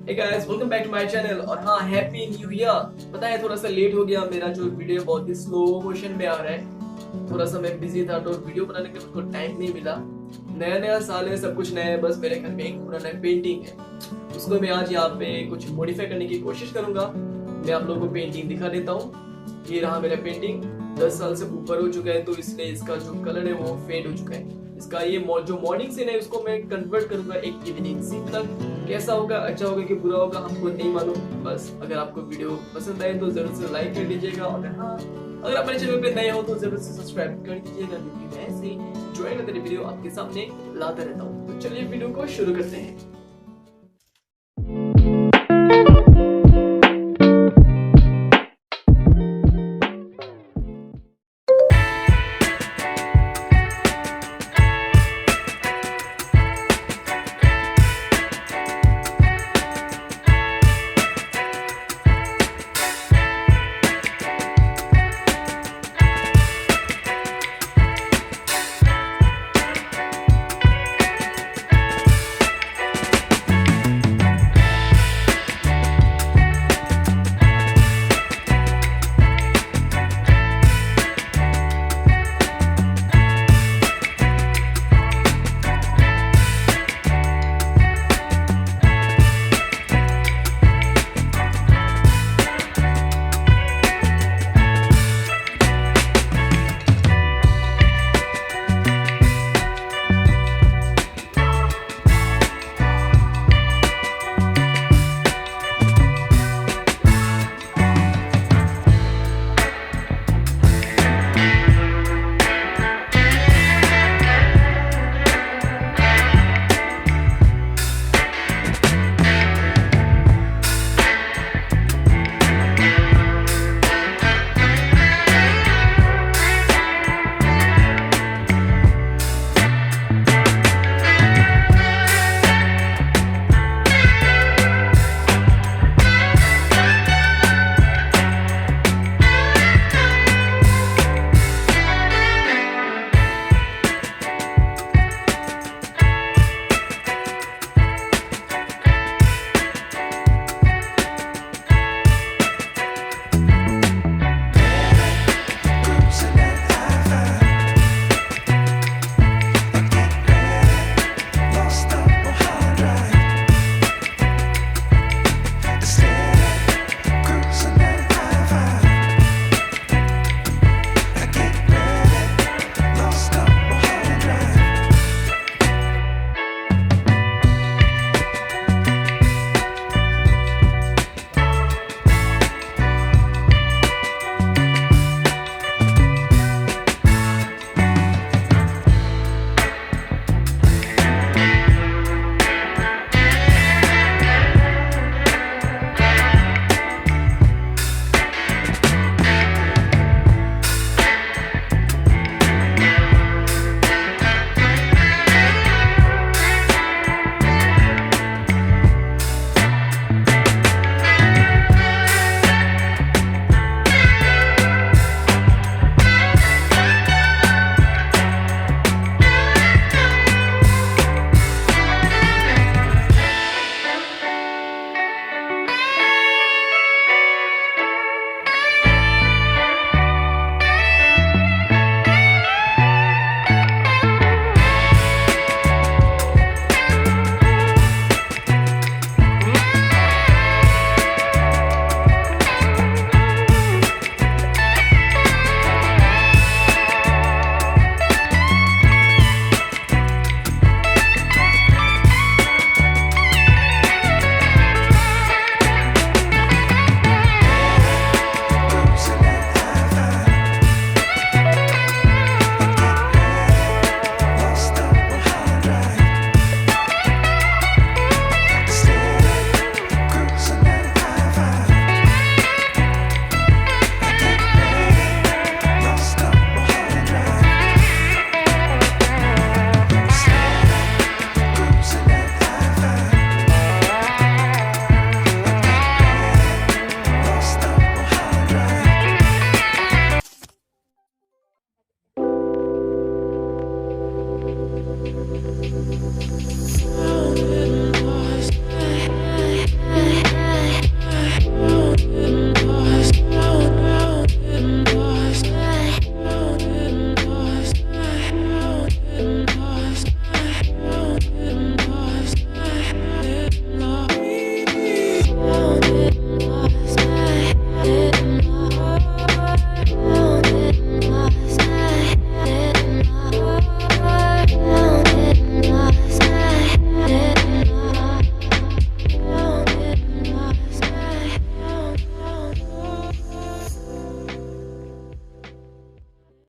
Hey guys, welcome back to my channel और हाँ happy new year. पता है थोड़ा सा लेट हो गया, मेरा जो वीडियो बहुत ही स्लो मोशन में आ रहा है। थोड़ा सा मैं बिजी था तो वीडियो बनाने के लिए मुझको टाइम नहीं मिला। नया नया साल है, सब कुछ नया है। बस मेरे घर में एक पुराना पेंटिंग है, उसको मैं आज यहाँ पे कुछ मॉडिफाई करने की कोशिश करूंगा। मैं आप लोगों को पेंटिंग दिखा देता हूँ। ये रहा मेरा पेंटिंग, 10 साल से ऊपर हो चुका है तो इसलिए इसका जो कलर है वो फेड हो चुका है। इसका ये जो मॉर्निंग सीन है उसको मैं कन्वर्ट करूंगा एक इवनिंग सीन तक। कैसा होगा, अच्छा होगा कि बुरा होगा, हमको नहीं मालूम। बस अगर आपको वीडियो पसंद आए तो जरूर से लाइक कर दीजिएगा और हाँ, अगर आप मेरे चैनल पे नए हो तो जरूर से सब्सक्राइब कर दीजिएगा, क्योंकि मैं ऐसे ड्राइंग वीडियो आपके सामने लाता रहता हूँ। तो चलिए वीडियो को शुरू करते हैं।